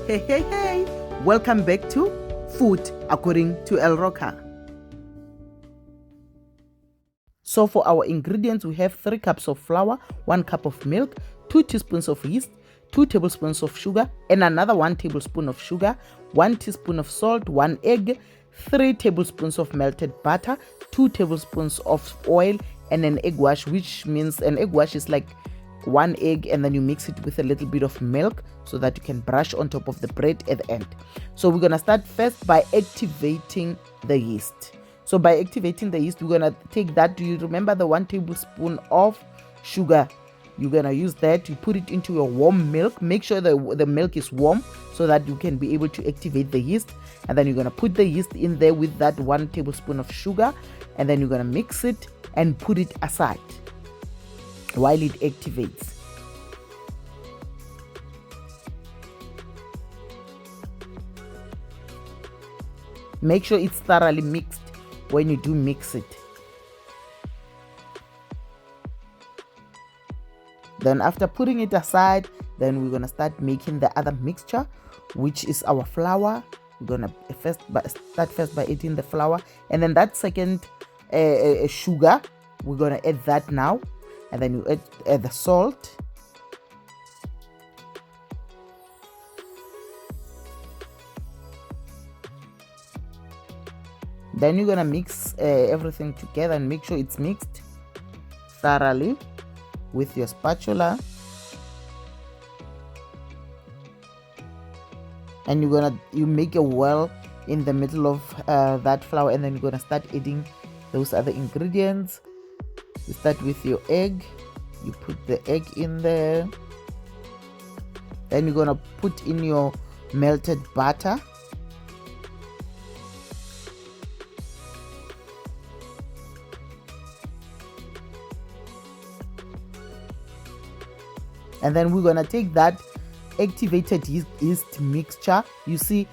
Hey, welcome back to Food According to El Roca. So for our ingredients, we have 3 cups of flour, 1 cup of milk, 2 teaspoons of yeast, 2 tablespoons of sugar, and another 1 tablespoon of sugar, 1 teaspoon of salt, 1 egg, 3 tablespoons of melted butter, 2 tablespoons of oil, and an egg wash, which means an egg wash is like 1 egg, and then you mix it with a little bit of milk so that you can brush on top of the bread at the end. So we're gonna start first by activating the yeast. So by activating the yeast, we're gonna take that. Do you remember the 1 tablespoon of sugar? You're gonna use that. You put it into your warm milk. Make sure the milk is warm so that you can be able to activate the yeast. And then you're gonna put the yeast in there with that 1 tablespoon of sugar, and then you're gonna mix it and put it aside while it activates. Make sure it's thoroughly mixed when you do mix it. Then after putting it aside, then we're gonna start making the other mixture, which is our flour. We're gonna start first by adding the flour, and then that second sugar, we're gonna add that now. And then you add the salt, then you're gonna mix everything together and make sure it's mixed thoroughly with your spatula. And you make a well in the middle of that flour, and then you're gonna start adding those other ingredients. You start with your egg. You put the egg in there. Then you're gonna put in your melted butter. And then we're gonna take that activated yeast mixture. You see,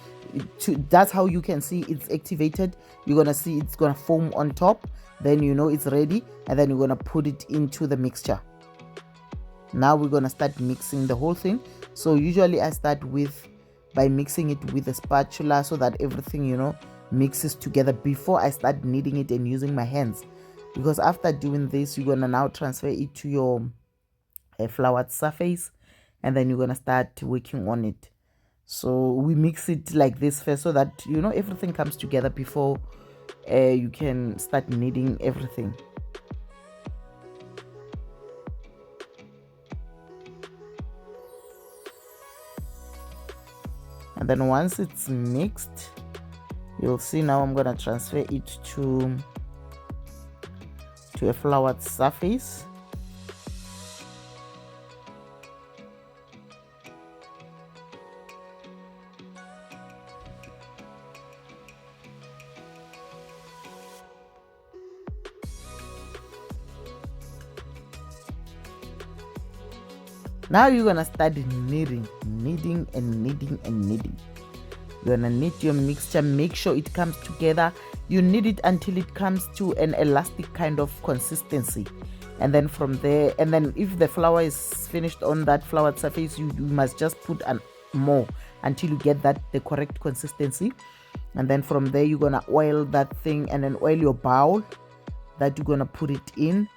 that's how you can see it's activated. You're gonna see it's gonna foam on top. Then you know it's ready, and then you're gonna put it into the mixture. Now we're gonna start mixing the whole thing. So usually I start by mixing it with a spatula so that everything mixes together before I start kneading it and using my hands, because after doing this, you're gonna now transfer it to your floured surface, and then you're gonna start working on it. So we mix it like this first so that everything comes together before you can start kneading everything. And then once it's mixed, you'll see now I'm gonna transfer it to a floured surface. Now you're gonna start kneading. You're gonna knead your mixture. Make sure it comes together. You knead it until it comes to an elastic kind of consistency, and then from there, and then if the flour is finished on that floured surface, you must just put more until you get the correct consistency. And then from there, you're gonna oil that thing, and then oil your bowl that you're gonna put it in.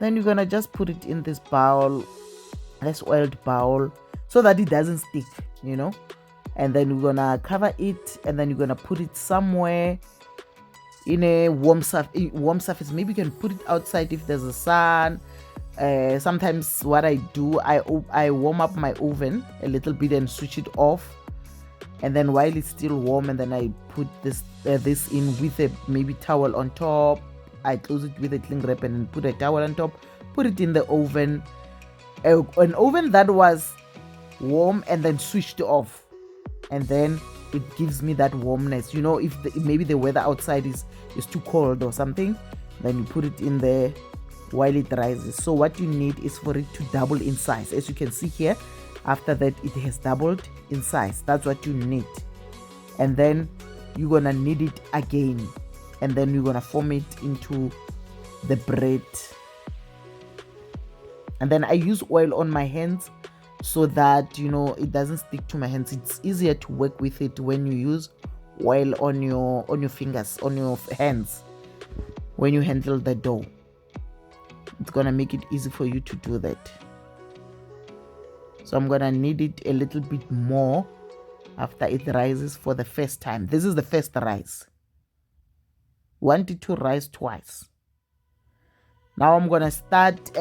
Then you're gonna just put it in this bowl, this oiled bowl, so that it doesn't stick, and then we're gonna cover it, and then you're gonna put it somewhere in a warm surface. Maybe you can put it outside if there's a sun. Sometimes what I do, I warm up my oven a little bit and switch it off, and then while it's still warm, and then I put this in with a maybe towel on top. I close it with a cling wrap and then put a towel on top, put it in the oven, an oven that was warm, and then switched off, and then it gives me that warmness. If maybe the weather outside is too cold or something, then you put it in there while it rises. So what you need is for it to double in size. As you can see here, after that it has doubled in size. That's what you need. And then you're gonna knead it again, and then you're gonna form it into the bread. And then I use oil on my hands so that it doesn't stick to my hands. It's easier to work with it when you use oil on your fingers, on your hands, when you handle the dough. It's gonna make it easy for you to do that. So I'm gonna knead it a little bit more after it rises for the first time. This is the first rise. Want it to rise twice. Now I'm gonna start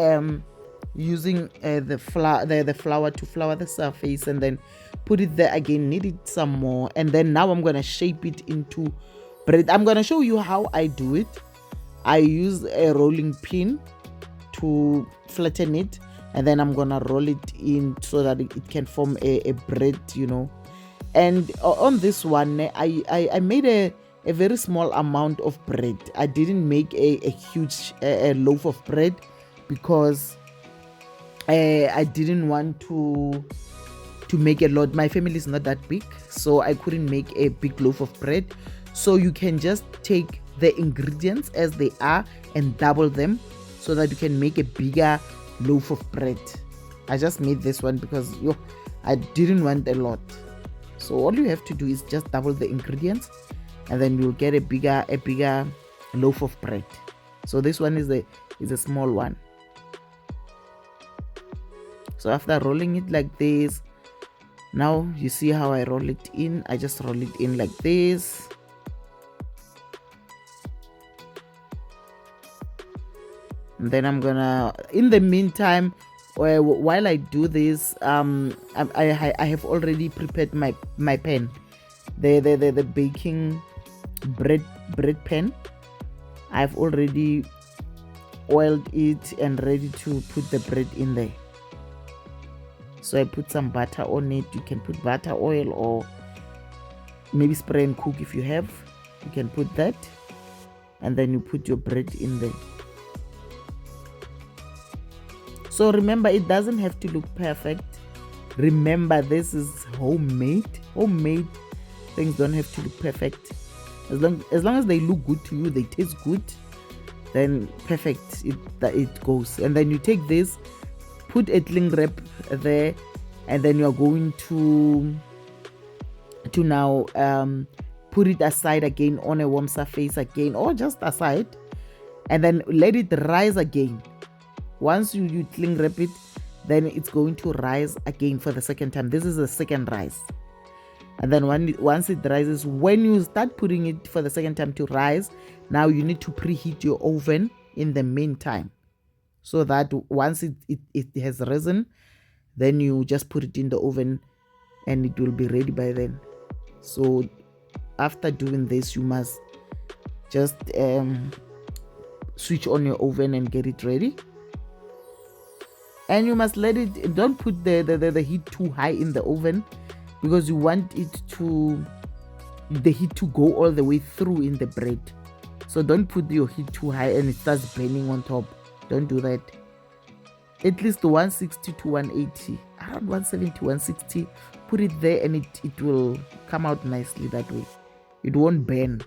using the flour to flour the surface, and then put it there again, knead it some more, and then now I'm gonna shape it into bread. I'm gonna show you how I do it. I use a rolling pin to flatten it, and then I'm gonna roll it in so that it can form a bread, And on this one, I made a very small amount of bread. I didn't make a huge loaf of bread because I didn't want to make a lot. My family is not that big, so I couldn't make a big loaf of bread. So you can just take the ingredients as they are and double them so that you can make a bigger loaf of bread. I just made this one because I didn't want a lot. So all you have to do is just double the ingredients, and then you'll get a bigger loaf of bread. So this one is a small one. So after rolling it like this, now you see how I roll it in. I just roll it in like this. And then I'm gonna, in the meantime, while I do this, I have already prepared my pan, the baking bread pan. I've already oiled it and ready to put the bread in there. So I put some butter on it. You can put butter, oil, or maybe spray and cook if you have. You can put that, and then you put your bread in there. So remember, it doesn't have to look perfect. Remember, this is homemade. Homemade things don't have to look perfect. As long as they look good to you, they taste good, then perfect, it goes. And then you take this, put a cling wrap there, and then you're going to now put it aside again on a warm surface again, or just aside, and then let it rise again. Once you cling wrap it, then it's going to rise again for the second time. This is the second rise. And then once it rises, when you start putting it for the second time to rise, now you need to preheat your oven in the meantime, so that once it has risen, then you just put it in the oven and it will be ready by then. So after doing this, you must just switch on your oven and get it ready. And you must let it, don't put the heat too high in the oven, because you want the heat to go all the way through in the bread. So don't put your heat too high and it starts burning on top. Don't do that. At least 160 to 180, around 170, 160. Put it there and it will come out nicely that way. It won't burn,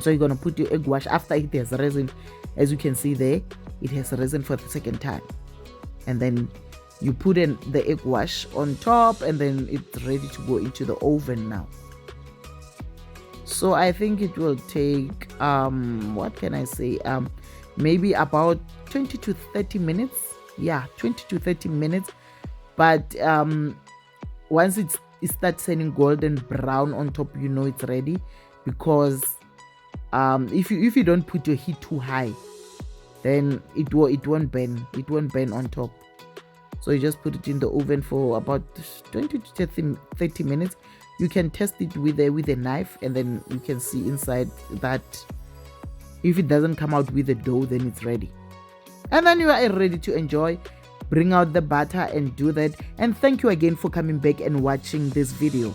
So you're gonna put your egg wash after it has risen. As you can see there, it has risen for the second time. And then you put in the egg wash on top, and then it's ready to go into the oven now. So I think it will take what can I say, maybe about 20 to 30 minutes. Yeah, 20 to 30 minutes. But once it starts turning golden brown on top, it's ready. Because if you don't put your heat too high, then it won't burn. It won't burn on top. So you just put it in the oven for about 20 to 30 minutes. You can test it with a knife, and then you can see inside that if it doesn't come out with the dough, then it's ready. And then you are ready to enjoy. Bring out the butter and do that. And thank you again for coming back and watching this video.